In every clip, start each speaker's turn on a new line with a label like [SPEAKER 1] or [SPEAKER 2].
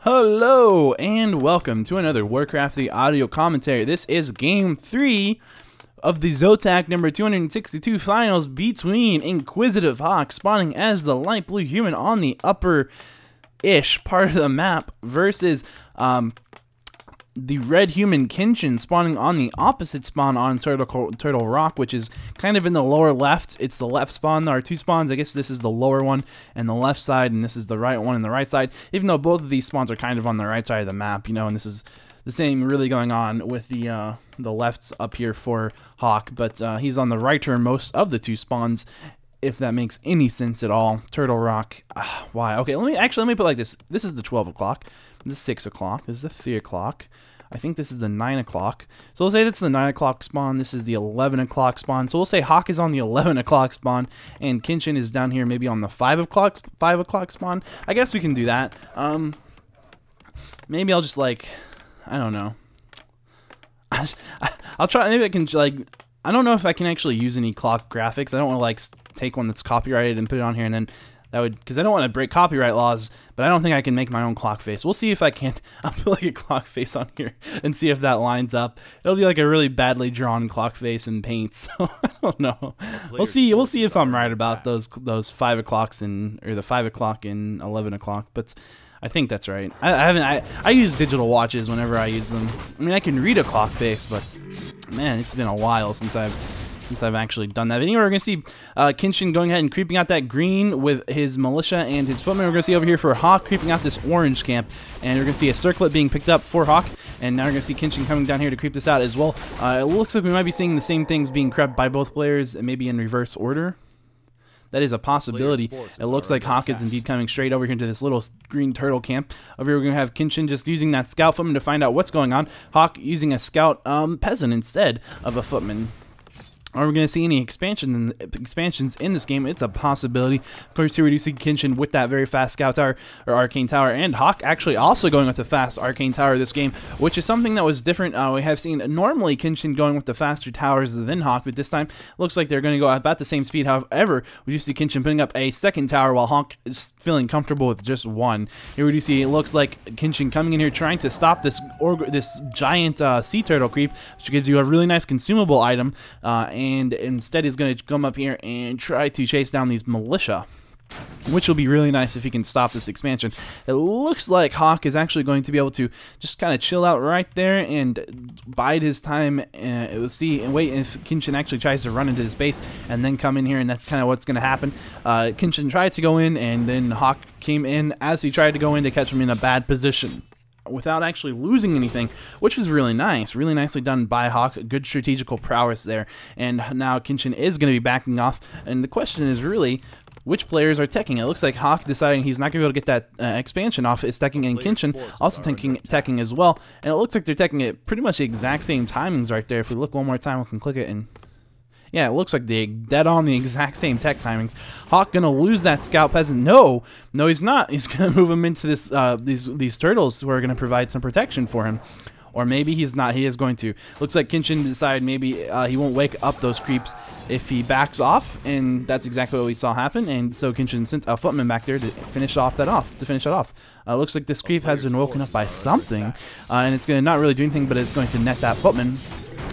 [SPEAKER 1] Hello and welcome to another Warcraft the audio commentary. This is game 3 of the ZOTAC number 262 finals between Inquisitive HawK spawning as the light blue human on the upper-ish part of the map versus the red human Kenshin spawning on the opposite spawn on Turtle Rock, which is kind of in the lower left. It's the left spawn. There are two spawns. I guess this is the lower one and the left side, and this is the right one and the right side, even though both of these spawns are kind of on the right side of the map, you know, and this is the same really going on with the lefts up here for HawK, but he's on the righter most of the two spawns, if that makes any sense at all. Turtle Rock, why? Okay, let me put it like this. This is the 12 o'clock. This is 6 o'clock. This is the 3 o'clock. I think this is the 9 o'clock. So we'll say this is the 9 o'clock spawn. This is the 11 o'clock spawn. So we'll say HawK is on the 11 o'clock spawn, and Kenshin is down here maybe on the 5 o'clock spawn. I guess we can do that. Maybe I'll just, like, I don't know. I'll try. Maybe I can, like, I don't know if I can actually use any clock graphics. I don't want to, like, take one that's copyrighted and put it on here, and then that would, because I don't want to break copyright laws, but I don't think I can make my own clock face. We'll see if I can. I'll put like a clock face on here and see if that lines up. It'll be like a really badly drawn clock face in paint, so I don't know. We'll see if I'm right about those 5 o'clocks or the 5 o'clock and 11 o'clock, but I think that's right. I use digital watches whenever I use them. I mean, I can read a clock face, but man, it's been a while since I've actually done that. But anyway, we're going to see Kenshin going ahead and creeping out that green with his militia and his footmen. We're going to see over here for HawK creeping out this orange camp. And we're going to see a circlet being picked up for HawK. And now we're going to see Kenshin coming down here to creep this out as well. It looks like we might be seeing the same things being crept by both players, maybe in reverse order. That is a possibility. It looks like HawK is indeed coming straight over here into this little green turtle camp. Over here we're going to have Kenshin just using that scout footman to find out what's going on. HawK using a scout peasant instead of a footman. Are we going to see any expansions in this game? It's a possibility. Of course, here we do see Kenshin with that very fast scout tower, or arcane tower, and HawK actually also going with the fast arcane tower this game, which is something that was different. We have seen normally Kenshin going with the faster towers than HawK, but this time looks like they're going to go about the same speed. However, we do see Kenshin putting up a second tower while HawK is feeling comfortable with just one. Here we do see it looks like Kenshin coming in here trying to stop this giant sea turtle creep, which gives you a really nice consumable item, and instead he's going to come up here and try to chase down these militia, which will be really nice if he can stop this expansion. It looks like HawK is actually going to be able to just kind of chill out right there and bide his time. We'll see and wait if Kenshin actually tries to run into his base and then come in here, and that's kind of what's going to happen. Kenshin tried to go in, and then HawK came in as he tried to go in to catch him in a bad position without actually losing anything, which was really nice. Really nicely done by HawK. Good strategical prowess there. And now Kenshin is going to be backing off. And the question is really, which players are teching? It looks like HawK deciding he's not going to be able to get that expansion off is teching, and Kenshin also teching as well. And it looks like they're teching at pretty much the exact same timings right there. If we look one more time, we can click it and yeah, it looks like they're dead on the exact same tech timings. HawK gonna lose that scout peasant. No, he's not. He's gonna move him into this these turtles who are gonna provide some protection for him. Or maybe he's not. He is going to. Looks like Kenshin decided maybe he won't wake up those creeps if he backs off, and that's exactly what we saw happen. And so Kenshin sent a footman back there to finish it off. Looks like this creep has been woken up by something, and it's gonna not really do anything, but it's going to net that footman.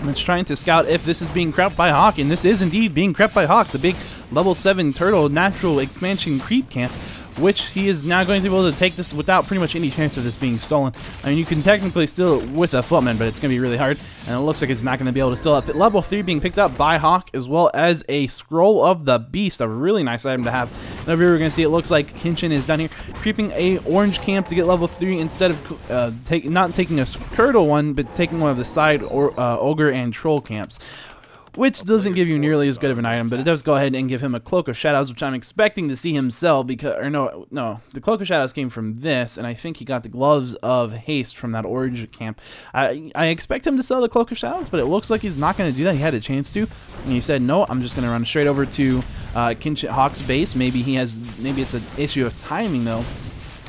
[SPEAKER 1] And it's trying to scout if this is being crept by HawK, and this is indeed being crept by HawK, the big level 7 turtle natural expansion creep camp, which he is now going to be able to take this without pretty much any chance of this being stolen. I mean, you can technically steal it with a footman, but it's going to be really hard, and it looks like it's not going to be able to steal it. Level 3 being picked up by HawK, as well as a Scroll of the Beast, a really nice item to have. And over here we're going to see it looks like Kenshin is down here creeping a orange camp to get level 3 instead of not taking a turtle one, but taking one of the side ogre and troll camps, which doesn't give you nearly as good of an item, but it does go ahead and give him a Cloak of Shadows, which I'm expecting to see him sell, because, or no, the Cloak of Shadows came from this, and I think he got the Gloves of Haste from that orange camp. I expect him to sell the Cloak of Shadows, but it looks like he's not going to do that. He had a chance to, and he said, no, I'm just going to run straight over to Kenshin HawK's base. Maybe it's an issue of timing, though.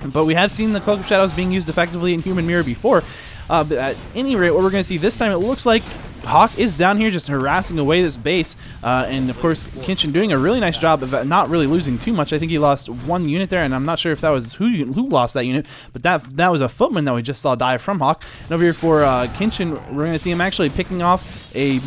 [SPEAKER 1] But we have seen the Cloak of Shadows being used effectively in Human Mirror before. But at any rate, what we're going to see this time, it looks like HawK is down here just harassing away this base, and of course Kenshin doing a really nice job of not really losing too much. I think he lost 1 unit there, and I'm not sure if that was who lost that unit, but that was a footman that we just saw die from HawK. And over here for Kenshin, we're going to see him actually picking off a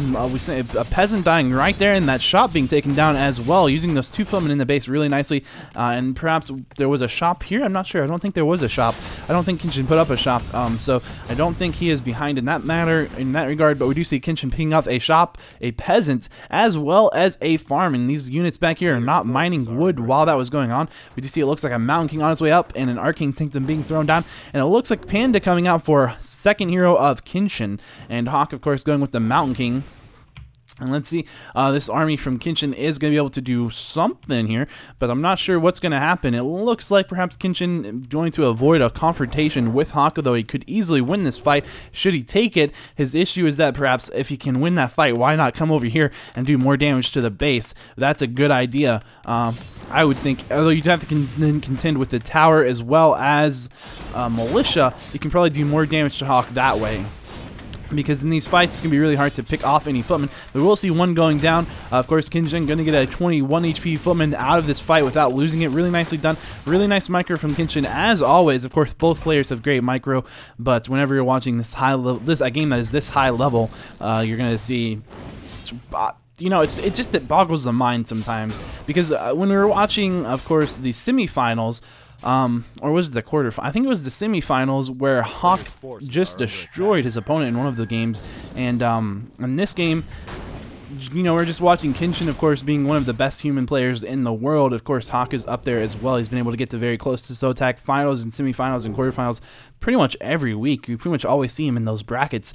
[SPEAKER 1] peasant dying right there, and that shop being taken down as well, using those 2 footmen in the base really nicely. And perhaps there was a shop here. I'm not sure. I don't think there was a shop. I don't think Kenshin put up a shop, so I don't think he is behind in that matter, in that regard. But we do see Kenshin picking up a shop, a peasant, as well as a farm. And these units back here are not mining wood while that was going on. We do see it looks like a Mountain King on its way up, and an Arcane Sanctum being thrown down. And it looks like Panda coming out for second hero of Kenshin, and HawK, of course, going with the Mountain King. And let's see, this army from Kenshin is going to be able to do something here, but I'm not sure what's going to happen. It looks like perhaps Kenshin going to avoid a confrontation with HawK, though he could easily win this fight should he take it. His issue is that perhaps if he can win that fight, why not come over here and do more damage to the base? That's a good idea. I would think, although you'd have to then contend with the tower as well as militia, you can probably do more damage to HawK that way. Because in these fights, it's going to be really hard to pick off any footmen. But we'll see one going down. Of course, Kenshin going to get a 21 HP footman out of this fight without losing it. Really nicely done. Really nice micro from Kenshin, as always. Of course, both players have great micro. But whenever you're watching this a game that is this high level, you're going to see... You know, it just boggles the mind sometimes. Because when we were watching, of course, the semifinals... or was it the quarterfinals? I think it was the semifinals where HawK just destroyed his opponent in one of the games. And in this game, you know, we're just watching Kenshin, of course, being one of the best human players in the world. Of course, HawK is up there as well. He's been able to get to very close to ZOTAC finals and semifinals and quarterfinals pretty much every week. You pretty much always see him in those brackets.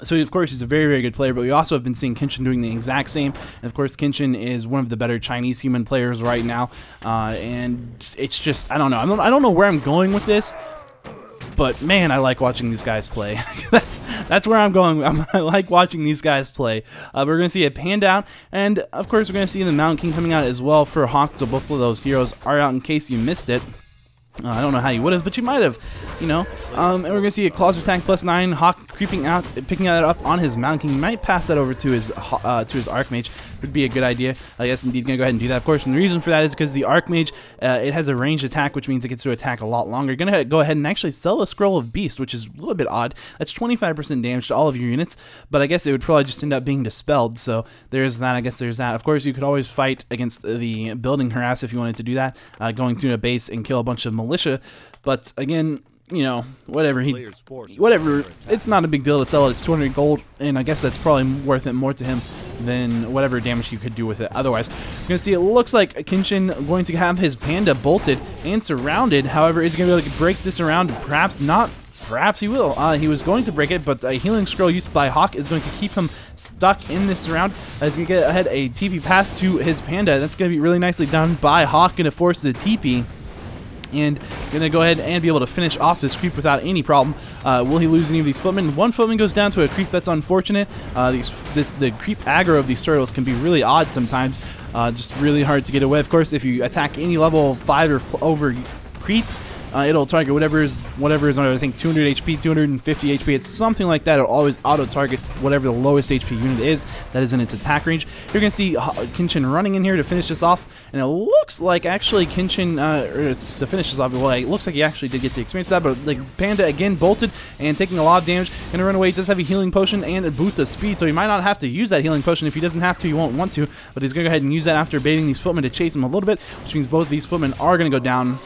[SPEAKER 1] So, of course, he's a very, very good player, but we also have been seeing Kenshin doing the exact same. And, of course, Kenshin is one of the better Chinese human players right now. And it's just, I don't know. I don't know where I'm going with this, but, man, I like watching these guys play. that's where I'm going. I like watching these guys play. We're going to see a Panda out, and, of course, we're going to see the Mountain King coming out as well for HawK, so both of those heroes are out in case you missed it. I don't know how you would have, but you might have, you know. And we're going to see a Claws of Attack +9, HawK creeping out, picking that up on his Mountain King. Might pass that over to his Archmage. Would be a good idea. Yes, indeed, going to go ahead and do that, of course. And the reason for that is because the Archmage, it has a ranged attack, which means it gets to attack a lot longer. Going to go ahead and actually sell a Scroll of Beast, which is a little bit odd. That's 25% damage to all of your units, but I guess it would probably just end up being dispelled. So there's that. I guess there's that. Of course, you could always fight against the Building Harass if you wanted to do that, going to a base and kill a bunch of militia. But again, you know, whatever. It's not a big deal to sell it. It's 200 gold, and I guess that's probably worth it more to him than whatever damage you could do with it otherwise. You're going to see it looks like Kenshin going to have his Panda bolted and surrounded. However, is he going to be able to break this around? Perhaps not. Perhaps he will. He was going to break it, but a healing scroll used by HawK is going to keep him stuck in this round. He's going to get ahead a TP pass to his Panda. That's going to be really nicely done by HawK. Going to force the TP. And going to go ahead and be able to finish off this creep without any problem. Will he lose any of these footmen? One footman goes down to a creep. That's unfortunate. The creep aggro of these turtles can be really odd sometimes. Just really hard to get away. Of course, if you attack any level 5 or over creep, it'll target whatever is I think 200 HP, 250 HP. It's something like that. It'll always auto-target whatever the lowest HP unit is that is in its attack range. You're going to see Kenshin running in here to finish this off, and it looks like actually Kenshin, to finish this off, well, it looks like he actually did get to experience that, but like Panda again bolted and taking a lot of damage. Going to run away. He does have a healing potion and a boost of speed, so he might not have to use that healing potion. If he doesn't have to, he won't want to, but he's going to go ahead and use that after baiting these footmen to chase him a little bit, which means both of these footmen are going to go down.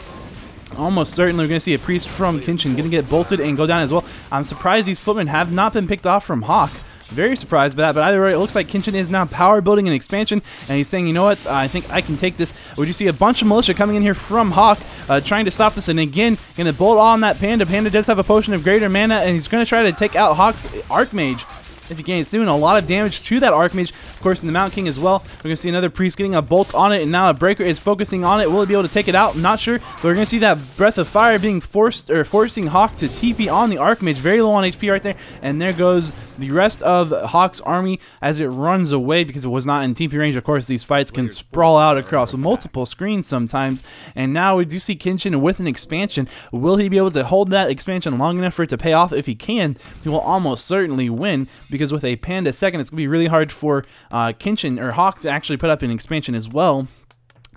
[SPEAKER 1] Almost certainly we're going to see a priest from Kenshin going to get bolted and go down as well. I'm surprised these footmen have not been picked off from HawK. Very surprised by that, but either way, it looks like Kenshin is now power building an expansion, and he's saying, you know what, I think I can take this. Would you see a bunch of militia coming in here from HawK, trying to stop this, and again, going to bolt on that Panda. Panda does have a potion of greater mana, and he's going to try to take out HawK's Archmage. If you can, it's doing a lot of damage to that Archmage. Of course, in the Mountain King as well. We're going to see another priest getting a bolt on it, and now a breaker is focusing on it. Will he be able to take it out? Not sure. But we're going to see that Breath of Fire being forcing HawK to TP on the Archmage. Very low on HP right there. And there goes the rest of HawK's army as it runs away because it was not in TP range. Of course, these fights can sprawl out across multiple screens sometimes. And now we do see Kenshin with an expansion. Will he be able to hold that expansion long enough for it to pay off? If he can, he will almost certainly win because because with a Panda second, it's going to be really hard for Kenshin or HawK to actually put up an expansion as well.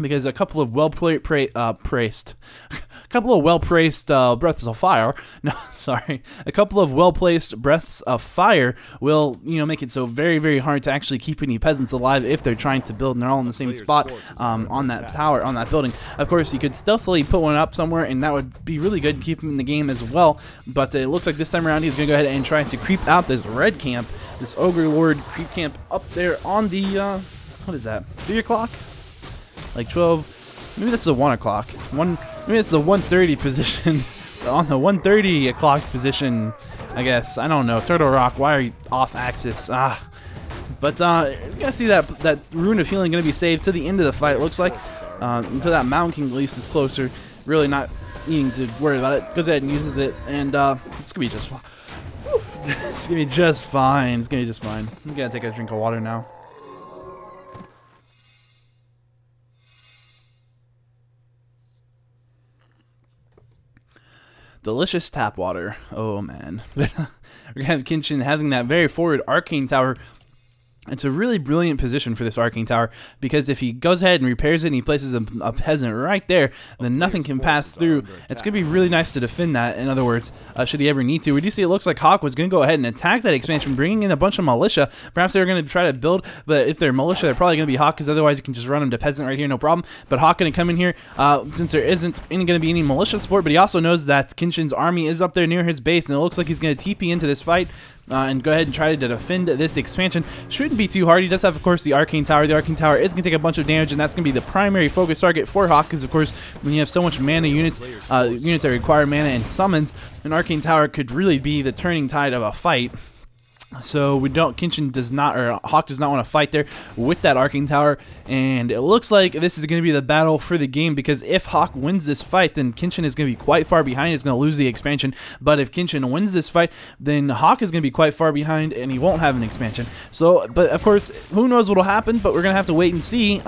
[SPEAKER 1] Because a couple of well-praised breaths of fire. No, sorry, a couple of well-placed breaths of fire will, make it so very, very hard to actually keep any peasants alive if they're trying to build and they're all in the same spot on that tower, on that building. Of course, you could stealthily put one up somewhere, and that would be really good to keep him in the game as well. But it looks like this time around he's going to go ahead and try to creep out this red camp, this Ogre Lord creep camp up there on the what is that? 3 o'clock? Like 12, maybe this is a 1 o'clock. Maybe it's the 1:30 position. On the 1:30 o'clock position, I guess. I don't know. Turtle Rock, why are you off axis? But you gotta see that Rune of Healing gonna be saved to the end of the fight, looks like. Until that Mountain King at least is closer. Really not needing to worry about it. Goes ahead and uses it, and it's gonna be just fine. It's gonna be just fine. It's gonna be just fine. I'm gonna take a drink of water now. Delicious tap water. Oh man. We're gonna have Kenshin having that very forward arcane tower. It's a really brilliant position for this arcane tower, because if he goes ahead and repairs it and he places a peasant right there, then nothing can pass through. It's going to be really nice to defend that, in other words, should he ever need to. We do see it looks like HawK was going to go ahead and attack that expansion, bringing in a bunch of militia. Perhaps they were going to try to build, but if they're militia, they're probably going to be HawK, because otherwise you can just run him to peasant right here, no problem. But HawK going to come in here, since there isn't going to be any militia support, but he also knows that Kenshin's army is up there near his base, and it looks like he's going to TP into this fight. And go ahead and try to defend this expansion. Shouldn't be too hard. He does have, of course, the Arcane Tower. The Arcane Tower is going to take a bunch of damage, and that's going to be the primary focus target for HawK, because, of course, when you have so much mana units, units that require mana and summons, an Arcane Tower could really be the turning tide of a fight. So Kenshin does not, or HawK does not want to fight there with that Arcane Tower, and it looks like this is going to be the battle for the game, because if HawK wins this fight, then Kenshin is going to be quite far behind. He's going to lose the expansion, but if Kenshin wins this fight, then HawK is going to be quite far behind, and he won't have an expansion. So, but of course, who knows what will happen, but we're going to have to wait and see.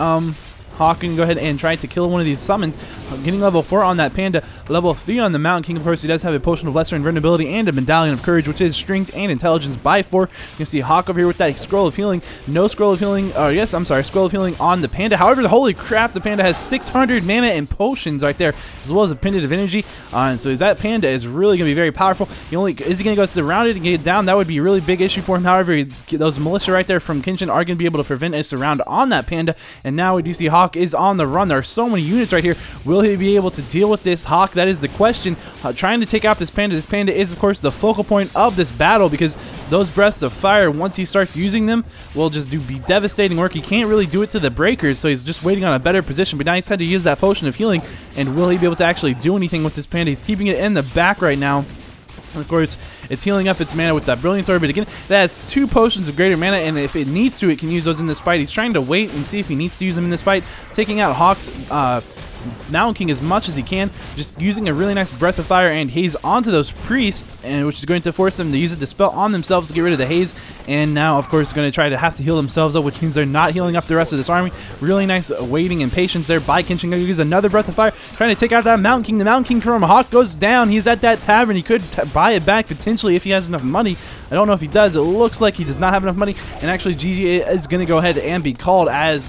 [SPEAKER 1] HawK can go ahead and try to kill one of these summons, getting level 4 on that Panda, level 3 on the Mountain King. Of course, he does have a Potion of Lesser Invulnerability and a Medallion of Courage, which is Strength and Intelligence by 4. You can see HawK over here with that Scroll of Healing. No Scroll of Healing, Scroll of Healing on the Panda. However, holy crap, the Panda has 600 mana and potions right there, as well as a Pendant of Energy. And so that Panda is really going to be very powerful. Is he going to go surround it and get it down? That would be a really big issue for him. However, those militia right there from Kenshin are going to be able to prevent a surround on that Panda. And now we do see HawK is on the run. There are so many units right here. Will he be able to deal with this HawK? That is the question. Trying to take out this Panda. This Panda is, of course, the focal point of this battle, because those breaths of fire, once he starts using them, will just be devastating work. He can't really do it to the breakers, so he's just waiting on a better position. But now he's had to use that Potion of Healing, and will he be able to actually do anything with this Panda? He's keeping it in the back right now. And of course, it's healing up its mana with that Brilliant Sword, but again, that has 2 potions of greater mana, and if it needs to, it can use those in this fight. He's trying to wait and see if he needs to use them in this fight, taking out HawK's Mountain King as much as he can, just using a really nice Breath of Fire and Haze onto those priests, and which is going to force them to use a Dispel on themselves to get rid of the haze. And now, of course, going to try to have to heal themselves up, which means they're not healing up the rest of this army. Really nice waiting and patience there by Kenshin. Going to use another Breath of Fire, trying to take out that Mountain King. The Mountain King from HawK goes down. He's at that tavern. He could buy it back potentially if he has enough money. I don't know if he does. It looks like he does not have enough money, and actually GG is going to go ahead and be called as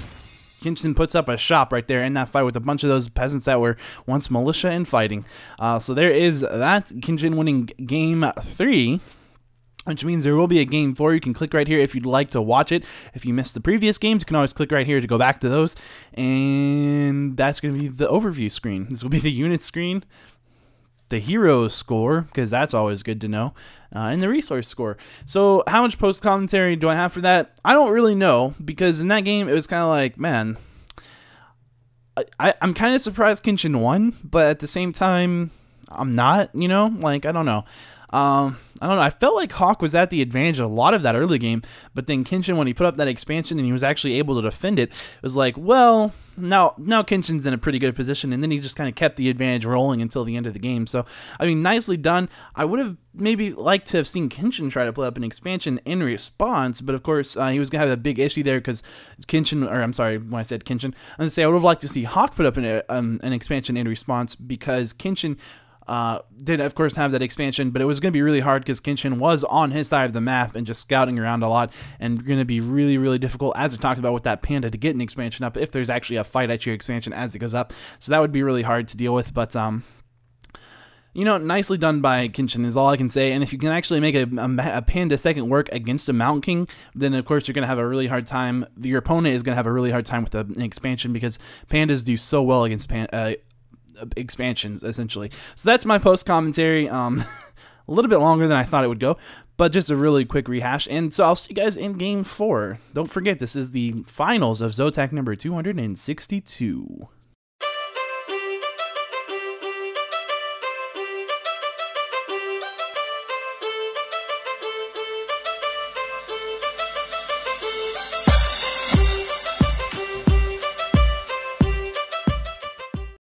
[SPEAKER 1] Kenshin puts up a shop right there in that fight with a bunch of those peasants that were once militia and fighting. So there is that. Kenshin winning game 3, which means there will be a game 4. You can click right here if you'd like to watch it. If you missed the previous games, you can always click right here to go back to those. And that's going to be the overview screen. This will be the unit screen, the hero score, because that's always good to know, and the resource score. So how much post commentary do I have for that? I don't really know, because in that game it was kind of like, man, I'm kind of surprised Kenshin won, but at the same time I'm not, like, I don't know. I felt like HawK was at the advantage of a lot of that early game, but then Kenshin, when he put up that expansion and he was actually able to defend it, it was like, well, now Kenshin's in a pretty good position, and then he just kind of kept the advantage rolling until the end of the game. So, I mean, nicely done. I would have maybe liked to have seen Kenshin try to put up an expansion in response, but of course, he was going to have a big issue there because Kenshin, or I'm sorry, when I said Kenshin, I'm going to say I would have liked to see HawK put up an expansion in response, because Kenshin did of course have that expansion, but it was going to be really hard because Kenshin was on his side of the map and just scouting around a lot, and going to be really, really difficult, as I talked about with that panda, to get an expansion up if there's actually a fight at your expansion as it goes up. So that would be really hard to deal with, but you know, nicely done by Kenshin is all I can say. And if you can actually make a panda second work against a Mountain King, then of course you're going to have a really hard time. Your opponent is going to have a really hard time with an expansion, because pandas do so well against expansions, essentially. So that's my post commentary. A little bit longer than I thought it would go, but just a really quick rehash. And so I'll see you guys in Game 4. Don't forget, this is the finals of ZOTAC number 262.